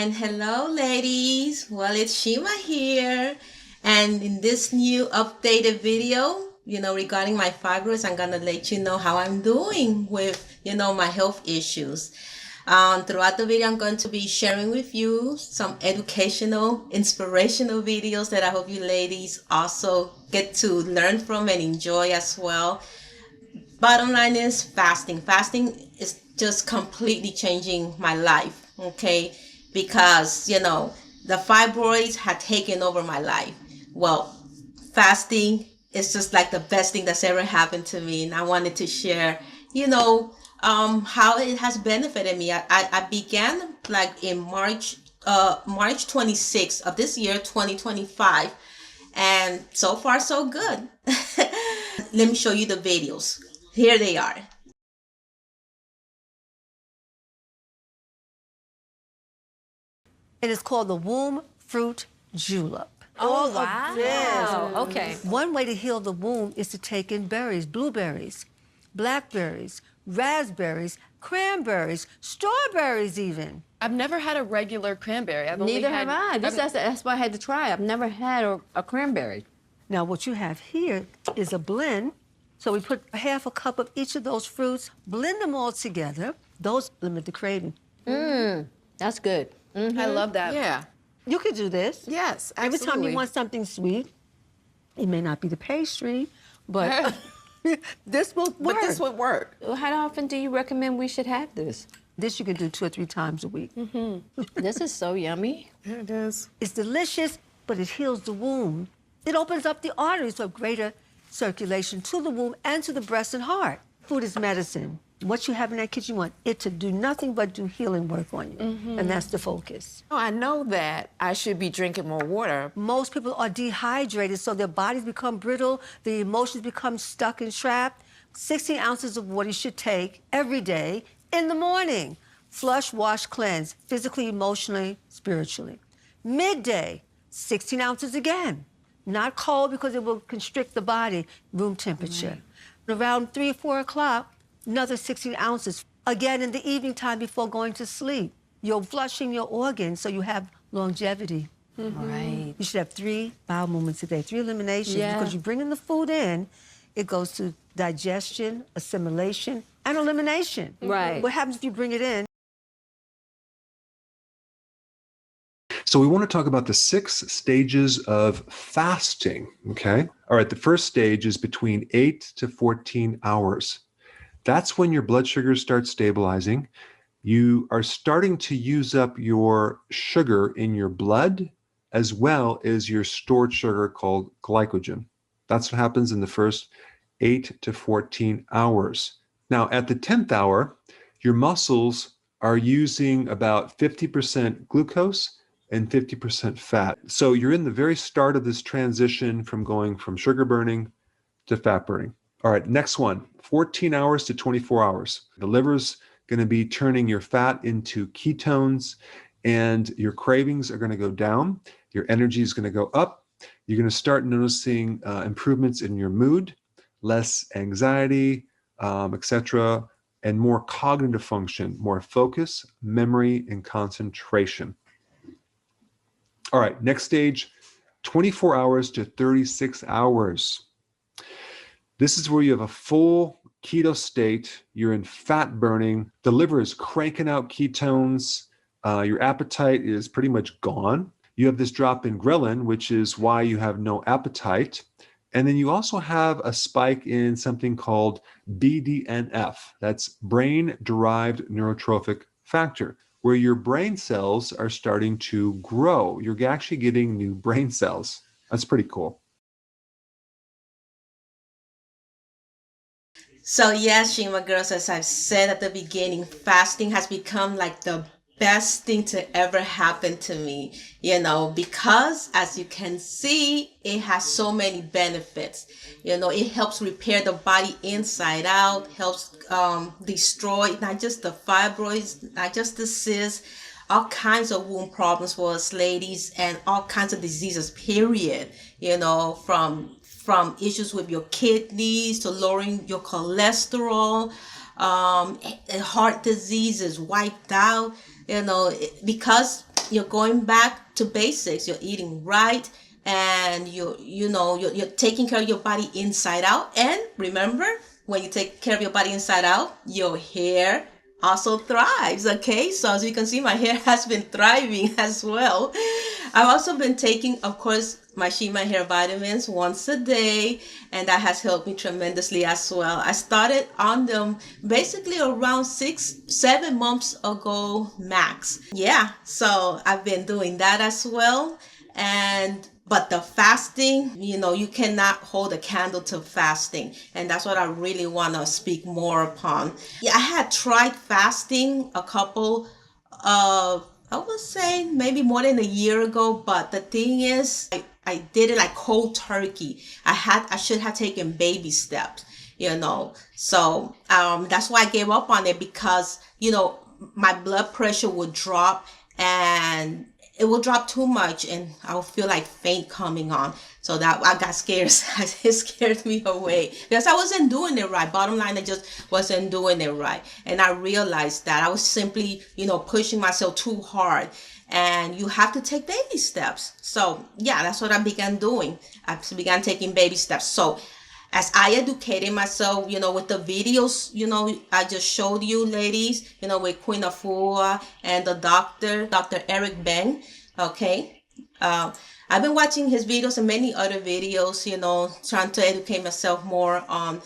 And hello, ladies. Well, it's Shima here. And in this new updated video, regarding my fibroids, I'm going to let you know how I'm doing with, my health issues. Throughout the video, I'm going to be sharing with you some educational, inspirational videos that I hope you ladies also get to learn from and enjoy as well. Bottom line is fasting. Fasting is just completely changing my life, okay? Because, the fibroids had taken over my life. Well, fasting is just like the best thing that's ever happened to me. And I wanted to share, how it has benefited me. I began like in March 26th of this year, 2025. And so far, so good. Let me show you the videos. Here they are. It is called the womb fruit julep. Oh, wow. Okay. One way to heal the womb is to take in berries, blueberries, blackberries, raspberries, cranberries, strawberries even. I've never had a regular cranberry. Neither have I. That's why I had to try. I've never had a cranberry. Now what you have here is a blend. So we put half a cup of each of those fruits, blend them all together. Those limit the craving. That's good. I love that. Yeah. You could do this. Yes, Every absolutely. time you want something sweet, it may not be the pastry, but this will work. But this would work. How often do you recommend we should have this? This you can do 2 or 3 times a week. This is so yummy. Yeah, it is. It's delicious, but it heals the womb. It opens up the arteries for greater circulation to the womb and to the breast and heart. Food is medicine. What you have in that kitchen, you want it to do nothing but do healing work on you. And that's the focus. Oh, I know that I should be drinking more water. Most people are dehydrated, so their bodies become brittle, the emotions become stuck and trapped. 16 ounces of water you should take every day in the morning. Flush, wash, cleanse, physically, emotionally, spiritually. Midday, 16 ounces again. Not cold because it will constrict the body, room temperature. Around 3 or 4 o'clock, another 16 ounces. Again in the evening time before going to sleep. You're flushing your organs so you have longevity. Right. You should have 3 bowel movements a day, 3 eliminations, because you're bringing the food in, it goes to digestion, assimilation, and elimination. Right. What happens if you bring it in? So we want to talk about the 6 stages of fasting, okay? All right, the first stage is between 8 to 14 hours. That's when your blood sugars start stabilizing. You are starting to use up your sugar in your blood as well as your stored sugar called glycogen. That's what happens in the first 8 to 14 hours. Now, at the 10th hour, your muscles are using about 50% glucose and 50% fat. So you're in the very start of this transition from going from sugar burning to fat burning. All right, next one, 14 hours to 24 hours. The liver's going to be turning your fat into ketones, and your cravings are going to go down. Your energy is going to go up. You're going to start noticing improvements in your mood, less anxiety, etc., and more cognitive function, more focus, memory, and concentration. All right, next stage, 24 hours to 36 hours. This is where you have a full keto state. You're in fat burning. The liver is cranking out ketones. Your appetite is pretty much gone. You have this drop in ghrelin, which is why you have no appetite. And then you also have a spike in something called BDNF. That's brain-derived neurotrophic factor, where your brain cells are starting to grow. You're actually getting new brain cells. That's pretty cool. So yes, Shima girls, as I've said at the beginning, fasting has become like the best thing to ever happen to me, because as you can see, it has so many benefits. It helps repair the body inside out, helps destroy not just the fibroids, not just the cysts, all kinds of womb problems for us ladies, and all kinds of diseases, period, from issues with your kidneys to lowering your cholesterol, heart disease is wiped out, because you're going back to basics. You're eating right, and you're taking care of your body inside out. And remember, when you take care of your body inside out, your hair also thrives. Okay, so as you can see, my hair has been thriving as well. I've also been taking, of course, my Shima hair vitamins once a day, and that has helped me tremendously as well. I started on them basically around 6-7 months ago max. Yeah, so I've been doing that as well. But the fasting, you cannot hold a candle to fasting. And that's what I really want to speak more upon. Yeah, I had tried fasting a couple of, I would say maybe more than a year ago. But the thing is, I did it like cold turkey. I should have taken baby steps, So that's why I gave up on it, because, my blood pressure would drop, and it will drop too much, and I'll feel like faint coming on. So that I got scared. It scared me away because I wasn't doing it right. Bottom line, I just wasn't doing it right. And I realized that I was simply, pushing myself too hard. And you have to take baby steps. So yeah, that's what I began doing. I began taking baby steps. So as I educated myself, with the videos, I just showed you, ladies, with Queen Afua and the Dr. Berg, okay? I've been watching his videos and many other videos, trying to educate myself more on,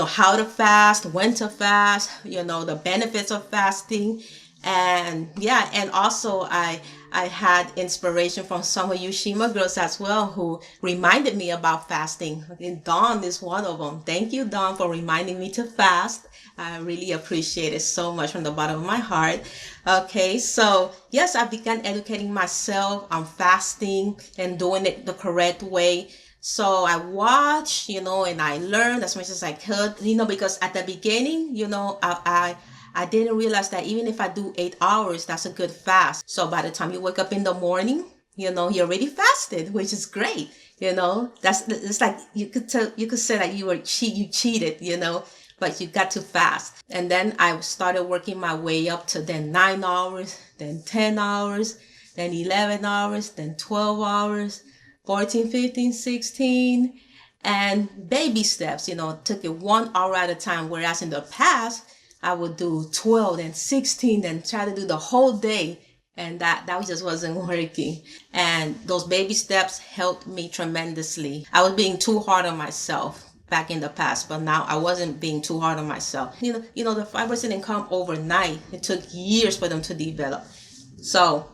how to fast, when to fast, the benefits of fasting. And yeah, and also I had inspiration from some of you Shima girls as well, who reminded me about fasting. And Dawn is one of them. Thank you, Dawn, for reminding me to fast. I really appreciate it so much from the bottom of my heart. Okay, so yes, I began educating myself on fasting and doing it the correct way. So I watched, and I learned as much as I could, because at the beginning, I didn't realize that even if I do 8 hours, that's a good fast. So by the time you wake up in the morning, you're already fasted, which is great. It's like you could say that you cheated, but you got to fast. And then I started working my way up to then 9 hours, then 10 hours, then 11 hours, then 12 hours, 14, 15, 16, and baby steps, took it 1 hour at a time. Whereas in the past, I would do 12 and 16, then try to do the whole day. And that just wasn't working. And those baby steps helped me tremendously. I was being too hard on myself back in the past, but now I wasn't being too hard on myself. The fibroids didn't come overnight. It took years for them to develop. So,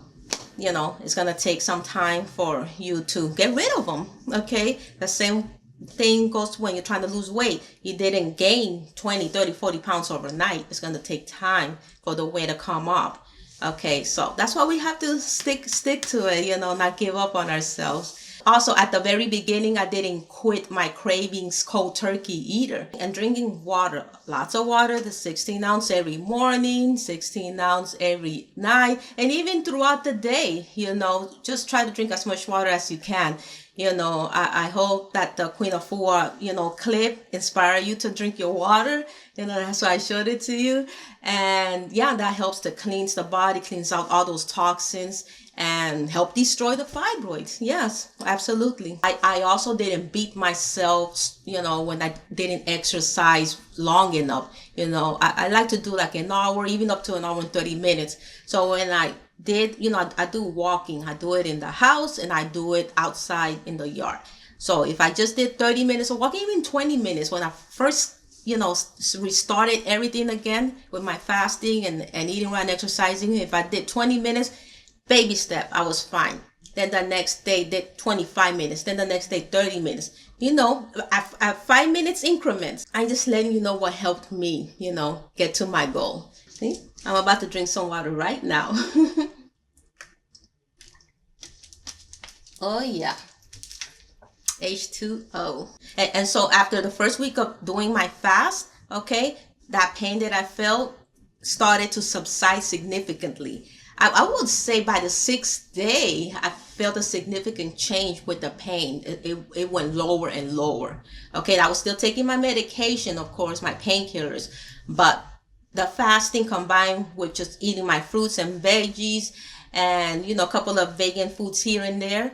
it's going to take some time for you to get rid of them. Okay. The same thing goes when you're trying to lose weight. You didn't gain 20, 30, 40 pounds overnight. It's going to take time for the weight to come up. Okay, so that's why we have to stick to it, not give up on ourselves. Also, at the very beginning, I didn't quit my cravings cold turkey either. And drinking water, lots of water, the 16 ounce every morning, 16 ounce every night, and even throughout the day, just try to drink as much water as you can. I hope that the Queen of Afua, clip inspire you to drink your water. That's why I showed it to you. And yeah, that helps to cleanse the body, cleans out all those toxins, and help destroy the fibroids. Yes, absolutely. I also didn't beat myself, when I didn't exercise long enough. I like to do like an hour, even up to an hour and 30 minutes. So when I did, I do walking. I do it in the house and I do it outside in the yard. So if I just did 30 minutes of walking, even 20 minutes, when I first, restarted everything again with my fasting and eating right and exercising, if I did 20 minutes, baby step, I was fine. Then the next day did 25 minutes. Then the next day, 30 minutes. At 5 minutes increments. I'm just letting you know what helped me, get to my goal. See? I'm about to drink some water right now. Oh, yeah. H2O. And so after the first week of doing my fast, okay, that pain that I felt started to subside significantly. I would say by the 6th day, I felt a significant change with the pain. It went lower and lower. Okay, I was still taking my medication, of course, my painkillers, but the fasting combined with just eating my fruits and veggies and, a couple of vegan foods here and there,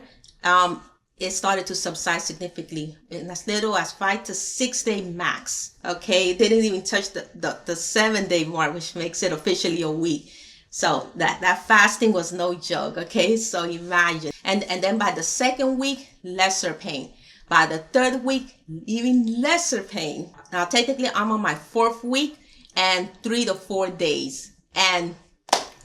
it started to subside significantly in as little as 5 to 6 day max. Okay, it didn't even touch the 7 day mark, which makes it officially a week. So that fasting was no joke. Okay, so imagine. And then by the second week, lesser pain. By the third week, even lesser pain. Now, technically, I'm on my 4th week and 3 to 4 days. And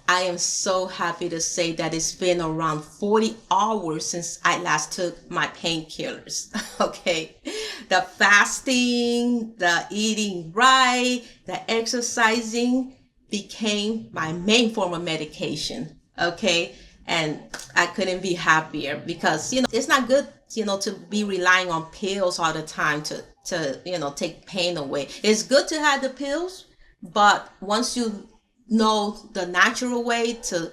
I am so happy to say that it's been around 40 hours since I last took my painkillers. Okay. The fasting, the eating right, the exercising became my main form of medication. Okay. And I couldn't be happier because, it's not good, to be relying on pills all the time to take pain away. It's good to have the pills, but once you know the natural way to,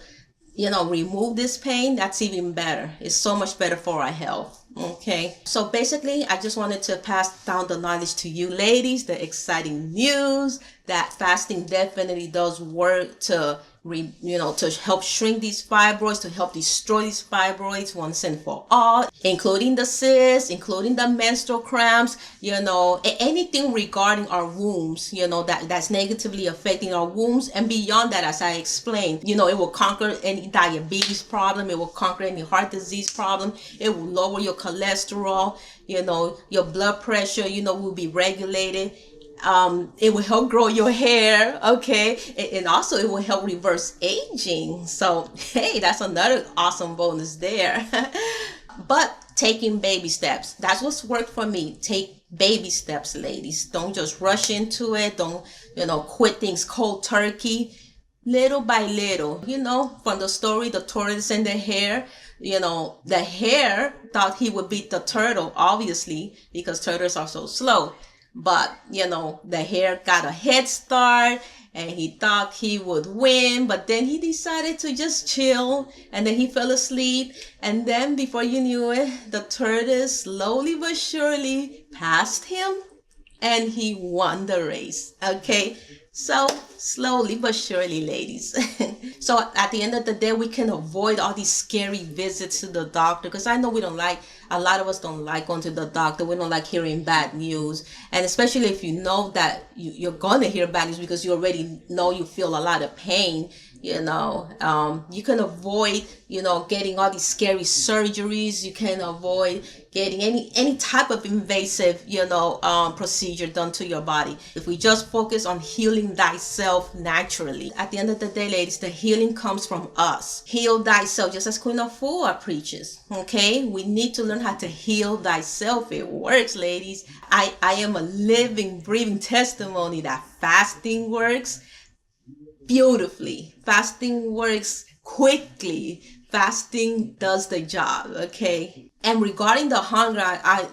remove this pain, that's even better. It's so much better for our health. Okay. So basically, I just wanted to pass down the knowledge to you ladies, the exciting news that fasting definitely does work to to help shrink these fibroids, to help destroy these fibroids once and for all, including the cysts, including the menstrual cramps, anything regarding our wombs, that's negatively affecting our wombs. And beyond that, as I explained, it will conquer any diabetes problem. It will conquer any heart disease problem. It will lower your cholesterol, your blood pressure, will be regulated. It will help grow your hair, okay? And also it will help reverse aging. So, hey, that's another awesome bonus there. But taking baby steps, that's what's worked for me. Take baby steps, ladies. Don't just rush into it. Don't, quit things cold turkey. Little by little, from the story, the tortoise and the hare, the hare thought he would beat the turtle, obviously, because turtles are so slow. But, the hare got a head start and he thought he would win, but then he decided to just chill and then he fell asleep. And then before you knew it, the tortoise slowly but surely passed him and he won the race. Okay. So slowly but surely, ladies. So at the end of the day, we can avoid all these scary visits to the doctor, because I know a lot of us don't like going to the doctor. We don't like hearing bad news. And especially if you know that you're going to hear bad news because you already know you feel a lot of pain, you can avoid, getting all these scary surgeries. You can avoid getting any type of invasive, procedure done to your body. If we just focus on healing thyself naturally. At the end of the day, ladies, the healing comes from us. Heal thyself, just as Queen Afua preaches. Okay, we need to learn how to heal thyself. It works, ladies. I am a living, breathing testimony that fasting works beautifully. Fasting works quickly. Fasting does the job, okay? And regarding the hunger,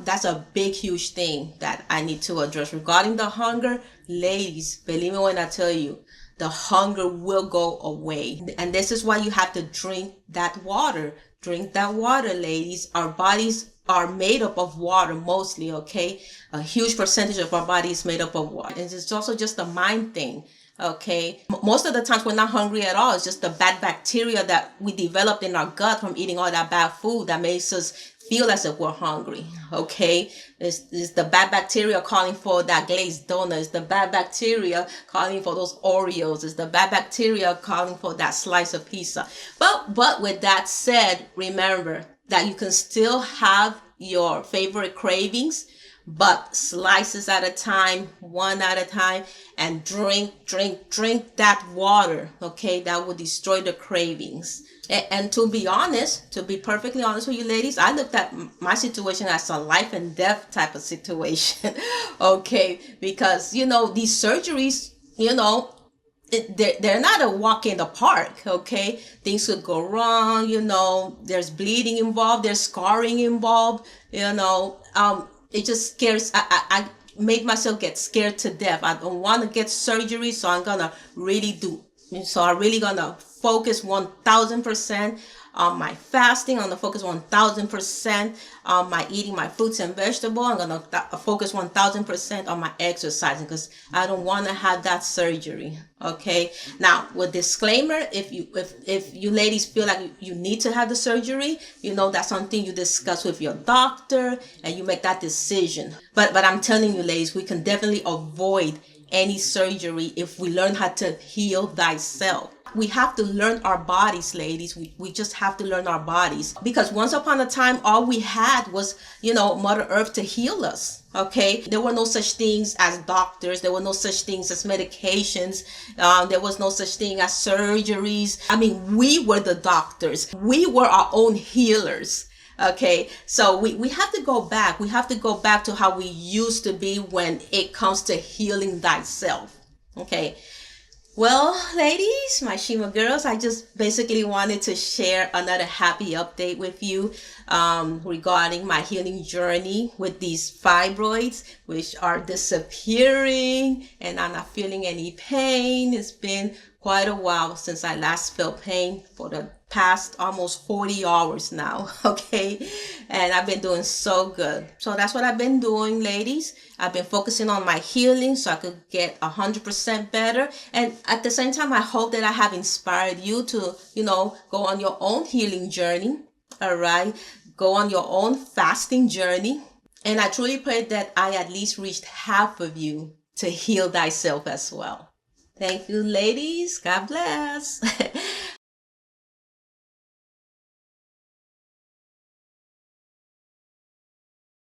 that's a big, huge thing that I need to address. Regarding the hunger, ladies, believe me when I tell you, the hunger will go away. And this is why you have to drink that water. Drink that water, ladies. Our bodies are made up of water mostly, okay? A huge percentage of our body is made up of water. And it's also just a mind thing. Okay, most of the times we're not hungry at all. It's just the bad bacteria that we developed in our gut from eating all that bad food that makes us feel as if we're hungry. Okay, it's the bad bacteria calling for that glazed donut. It's the bad bacteria calling for those Oreos. It's the bad bacteria calling for that slice of pizza. But with that said, remember that you can still have your favorite cravings, but slices at a time, one at a time, and drink that water, okay? That will destroy the cravings. And to be honest, to be perfectly honest with you ladies, I looked at my situation as a life and death type of situation, okay? Because, these surgeries, they're not a walk in the park, okay? Things could go wrong, there's bleeding involved, there's scarring involved, it just scares. I made myself get scared to death. I don't want to get surgery, so I'm really gonna focus 1000% on my fasting. I'm gonna focus 1000% on my eating my fruits and vegetables. I'm gonna focus 1000% on my exercising because I don't want to have that surgery. Okay. Now, with disclaimer, if you ladies feel like you need to have the surgery, that's something you discuss with your doctor and you make that decision. But I'm telling you, ladies, we can definitely avoid any surgery if we learn how to heal thyself. We have to learn our bodies, ladies. We just have to learn our bodies, because once upon a time, all we had was, Mother Earth to heal us. Okay. There were no such things as doctors. There were no such things as medications. There was no such thing as surgeries. I mean, we were the doctors. We were our own healers. Okay, so we have to go back. We have to go back to how we used to be when it comes to healing thyself. Okay. Well, ladies, my Shima girls, I just basically wanted to share another happy update with you regarding my healing journey with these fibroids, which are disappearing, and I'm not feeling any pain. It's been quite a while since I last felt pain, for the past almost 40 hours now. Okay. And I've been doing so good. So that's what I've been doing, ladies. I've been focusing on my healing so I could get 100% better. And at the same time, I hope that I have inspired you to, go on your own healing journey. All right. Go on your own fasting journey. And I truly pray that I at least reached half of you to heal thyself as well. Thank you, ladies. God bless.